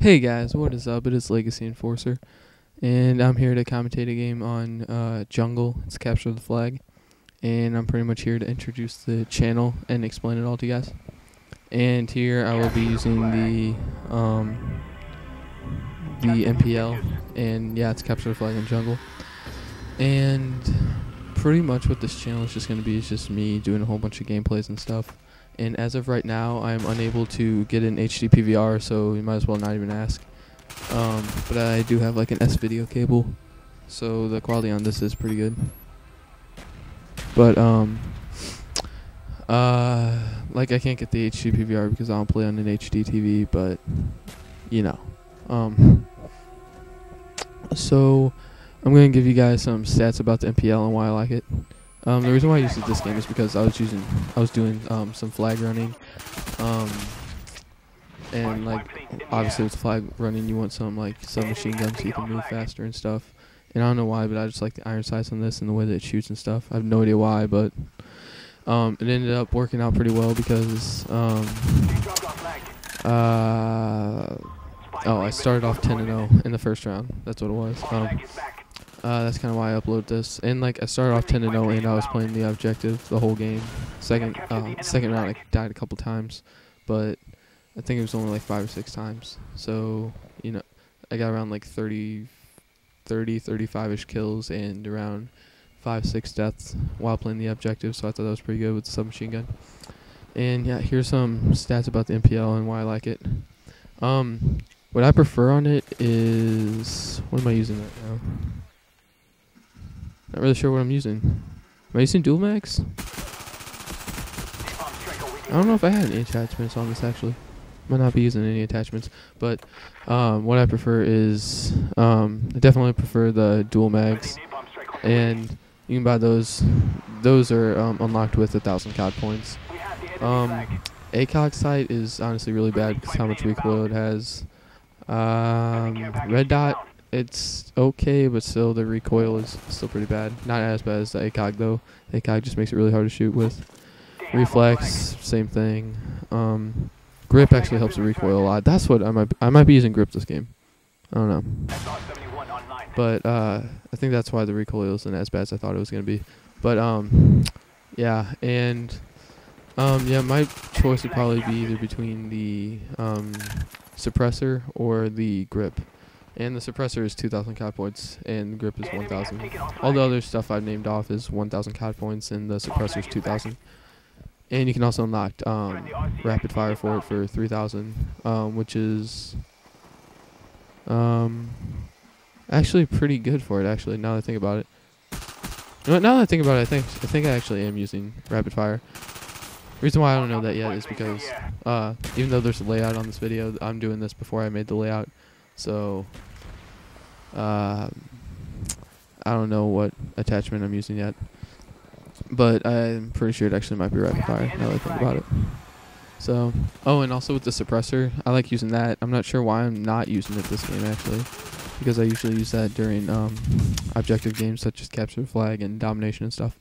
Hey guys, what is up? It is Legacy Enforcer, and I'm here to commentate a game on Jungle. It's Capture the Flag, and I'm pretty much here to introduce the channel and explain it all to you guys. And here I will be using the MPL, and yeah, it's Capture the Flag in Jungle. And pretty much what this channel is just going to be is just me doing a whole bunch of gameplays and stuff. And as of right now, I'm unable to get an HD PVR, so you might as well not even ask. But I do have like an S video cable, so the quality on this is pretty good. But like I can't get the HD PVR because I don't play on an HD TV. But you know, so I'm gonna give you guys some stats about the MPL and why I like it. The reason why I used this game is because I was doing some flag running, and like obviously with flag running you want some like submachine gun so you can move faster and stuff. And I don't know why, but I just like the iron sights on this and the way that it shoots and stuff. I have no idea why, but it ended up working out pretty well because I started off 10-0 in the first round. That's what it was. That's kind of why I upload this. And like I started off 10-0 and I was playing the objective the whole game. Second round I died a couple times, but I think it was only like 5 or 6 times. So, you know, I got around like 35-ish kills and around 5-6 deaths while playing the objective. So I thought that was pretty good with the submachine gun. And yeah, here's some stats about the MPL and why I like it. What I prefer on it is, what am I using right now? Not really sure what I'm using. Am I using dual mags? I don't know if I had any attachments on this actually. Might not be using any attachments, but what I prefer is I definitely prefer the dual mags, and you can buy those. Those are unlocked with 1,000 COD points. ACOG sight is honestly really bad because how much recoil it has. Red dot, it's okay, but still the recoil is still pretty bad. Not as bad as the ACOG though. ACOG just makes it really hard to shoot with. Reflex, same thing. Grip actually helps the recoil a lot. That's what I might be using grip this game. I don't know. But I think that's why the recoil isn't as bad as I thought it was gonna be. But yeah, and yeah, my choice would probably be either between the suppressor or the grip. And the suppressor is 2,000 COD points, and the grip is 1,000. All the other stuff I've named off is 1,000 COD points, and the suppressor is 2,000. And you can also unlock rapid fire for it for 3,000, which is actually pretty good for it. Actually, now that I think about it, now that I think about it, I think I actually am using rapid fire. Reason why I don't know that yet is because even though there's a layout on this video, I'm doing this before I made the layout, so I don't know what attachment I'm using yet. But I'm pretty sure it actually might be rapid fire now that I think about it. So, oh, and also with the suppressor, I like using that. I'm not sure why I'm not using it this game actually, because I usually use that during objective games such as Capture the Flag and Domination and stuff.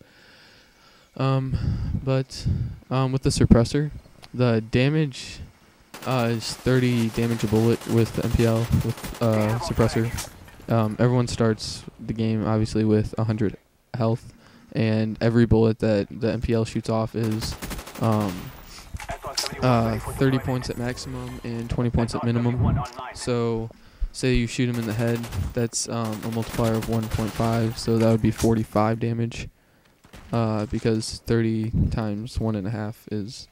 But with the suppressor, the damage is 30 damage a bullet with the MPL with suppressor. Everyone starts the game obviously with 100 health. And every bullet that the MPL shoots off is 30 points at maximum and 20 points at minimum. So say you shoot him in the head, that's a multiplier of 1.5, so that would be 45 damage, because 30 times 1.5 is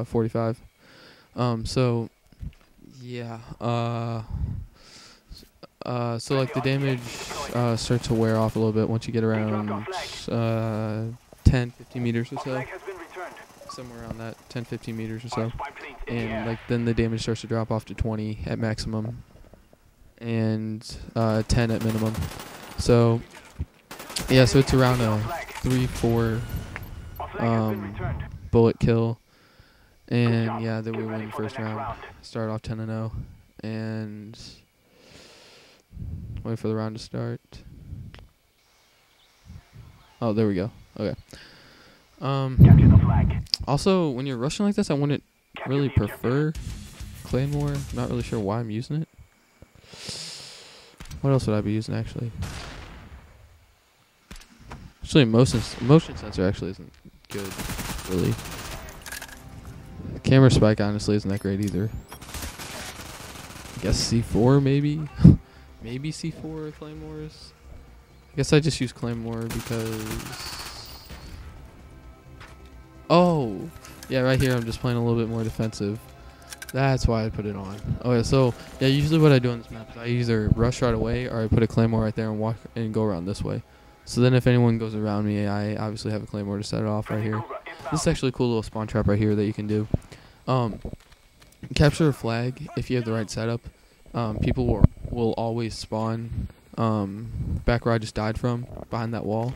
45. So yeah, so like the damage starts to wear off a little bit once you get around 10-15 meters or so, somewhere around that 10-15 meters or so, and like then the damage starts to drop off to 20 at maximum and 10 at minimum. So yeah, so it's around a 3-4 bullet kill, and yeah, then we win first round, start off 10-0, and wait for the round to start. Oh, there we go. Okay. Also, when you're rushing like this, I wouldn't really prefer claymore. Not really sure why I'm using it. What else would I be using actually? Actually, motion sensor actually isn't good, really. Camera spike honestly isn't that great either. I guess C4 maybe? Maybe C4 claymores? I guess I just use claymore because... Oh! Yeah, right here I'm just playing a little bit more defensive. That's why I put it on. Okay, so yeah, usually what I do on this map is I either rush right away or I put a claymore right there and walk and go around this way. So then if anyone goes around me, I obviously have a claymore to set it off right here. This is actually a cool little spawn trap right here that you can do. Capture a flag if you have the right setup. People will always spawn back where I just died from, behind that wall.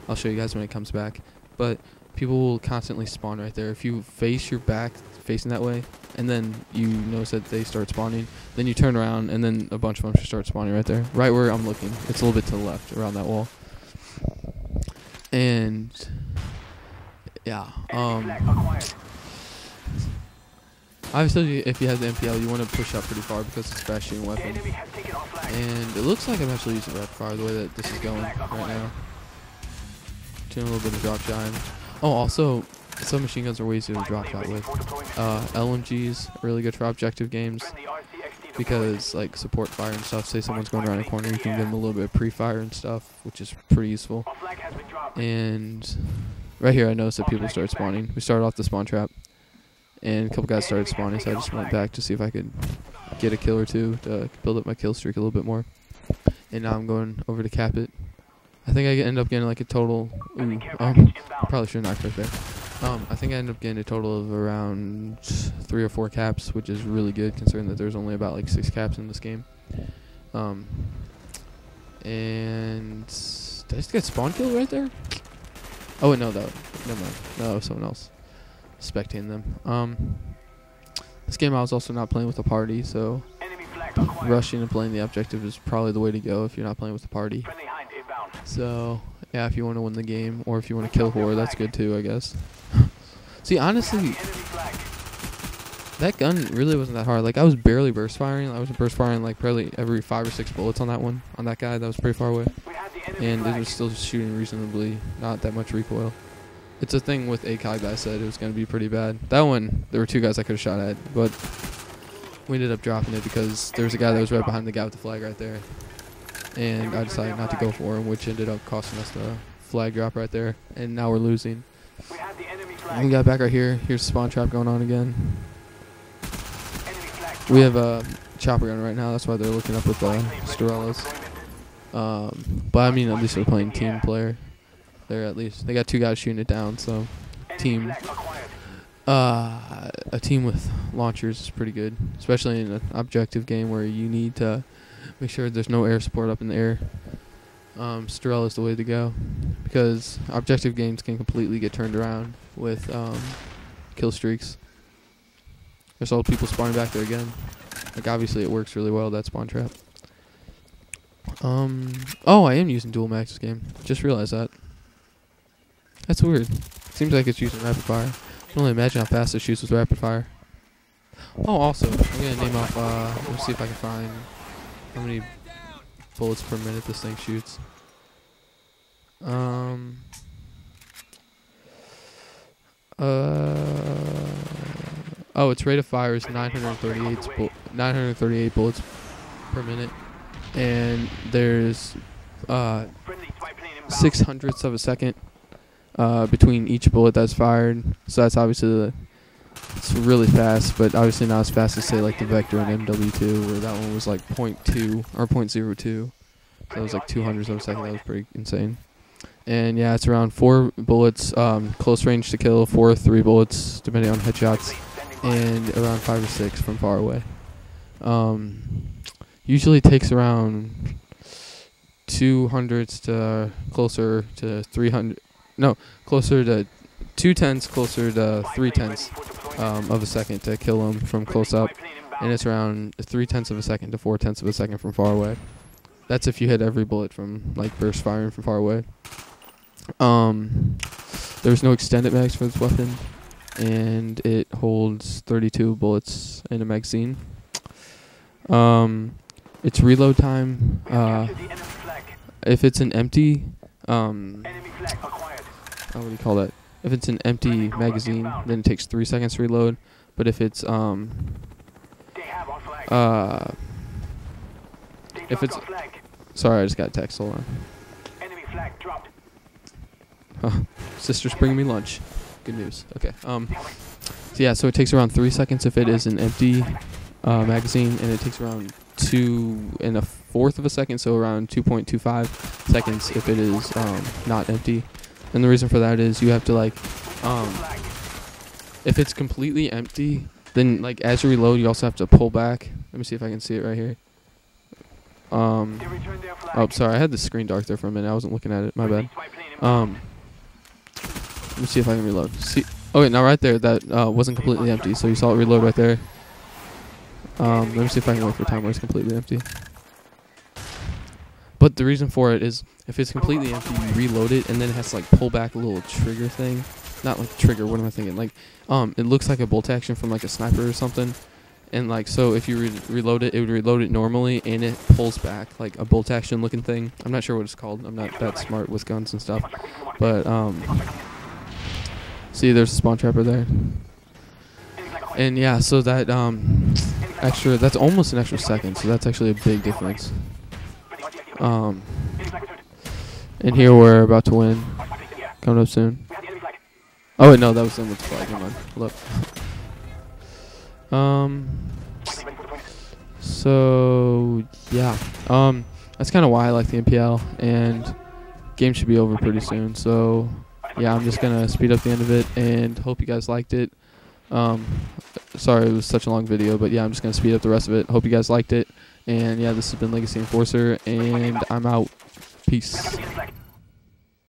I'll show you guys when it comes back. But people will constantly spawn right there. If you face your back facing that way, and then you notice that they start spawning, then you turn around, and then a bunch of them should start spawning right there. Right where I'm looking. It's a little bit to the left, around that wall. And yeah, obviously if you have the MPL, you want to push up pretty far because it's a fast shooting weapon. And it looks like I'm actually using rapid fire the way that this is going right now. Doing a little bit of drop shot. Oh, also, submachine guns are way easier to drop shot with. LMGs are really good for objective games because, like, support fire and stuff. Say someone's going around a corner, you can give them a little bit of pre-fire and stuff, which is pretty useful. And right here, I noticed that people started spawning. We started off the spawn trap, and a couple guys started spawning, so I just went back to see if I could get a kill or two to build up my kill streak a little bit more. And now I'm going over to cap it. I think I end up getting like a total. I probably should knock right there. I think I ended up getting a total of around 3 or 4 caps, which is really good considering that there's only about like 6 caps in this game. And did I just get spawn kill right there? Oh wait, no, never mind. No, it was someone else spectating them. This game I was also not playing with a party, so rushing and playing the objective is probably the way to go if you're not playing with a party. So yeah, if you want to win the game or if you want to kill horror, that's good too, I guess. See, honestly, that gun really wasn't that hard. Like, I was barely burst firing. I was burst firing like probably every 5 or 6 bullets on that one, on that guy that was pretty far away, and it was still shooting reasonably, not that much recoil. It's a thing with ACOG that I said it was going to be pretty bad. That one, there were 2 guys I could have shot at, but we ended up dropping it because there was a guy that was right behind the guy with the flag right there. And I decided not to go for him, which ended up costing us the flag drop right there. And now we're losing. And we got back right here. Here's spawn trap going on again. We have a chopper gun right now. That's why they're looking up with the Storellas. But I mean, at least they're playing team player. There, at least they got 2 guys shooting it down. So team. A team with launchers is pretty good, especially in an objective game where you need to make sure there's no air support up in the air. Storella is the way to go because objective games can completely get turned around with kill streaks. There's all people spawning back there again. Like, obviously it works really well, that spawn trap. Oh, I am using dual max this game. Just realized that. That's weird. Seems like it's using rapid fire. I can only imagine how fast it shoots with rapid fire. Oh, also, I'm gonna name off. Let's see if I can find how many bullets per minute this thing shoots. Oh, its rate of fire is 938 bullets per minute, and there's 0.06 of a second between each bullet that's fired. So that's obviously it's really fast, but obviously not as fast as say like the Vector and MW2, where that one was like 0.2 or 0.02. So it was like 200ths of a second. That was pretty insane. And yeah, it's around 4 bullets close range to kill, 4 or 3 bullets depending on headshots, and around 5 or 6 from far away. Usually takes around 200s to closer to 300. No, closer to 2/10, closer to 3/10 of a second to kill them from close up, and it's around 3/10 of a second to 4/10 of a second from far away. That's if you hit every bullet from like burst firing from far away. There's no extended mags for this weapon. and it holds 32 bullets in a magazine. Its reload time, if it's an empty, what do you call that? If it's an empty magazine, then it takes 3 seconds to reload. But if it's sorry, I just got a text. Hold on. Oh, sister's bringing me lunch. Good news. Okay. So yeah, so it takes around 3 seconds if it is an empty magazine, and it takes around 2 1/4 of a second, so around 2.25 seconds if it is not empty. And the reason for that is you have to like, if it's completely empty, then like as you reload, you also have to pull back. Let me see if I can see it right here. Oh, sorry, I had the screen dark there for a minute. I wasn't looking at it. My bad. Let me see if I can reload. See, okay, now right there, that wasn't completely empty, so you saw it reload right there. Let me see if I can wait for a time where it's completely empty. But the reason for it is, if it's completely empty, you reload it, and then it has to like pull back a little trigger thing. Not like trigger, what am I thinking? Like, it looks like a bolt action from like a sniper or something. And like, so if you reload it, it would reload it normally, and it pulls back like a bolt action looking thing. I'm not sure what it's called. I'm not that smart with guns and stuff. But, see, there's a spawn trapper there. And yeah, so that, that's almost an extra second, so that's actually a big difference. And here we're about to win. Coming up soon. Oh wait, no, that was them with the flag. Never mind. Look. So yeah. That's kind of why I like the MPL, and game should be over pretty soon. So yeah, I'm just gonna speed up the end of it, and hope you guys liked it. Sorry it was such a long video, but yeah, I'm just gonna speed up the rest of it. Hope you guys liked it. And yeah, this has been Legacy Enforcer, and I'm out. Peace.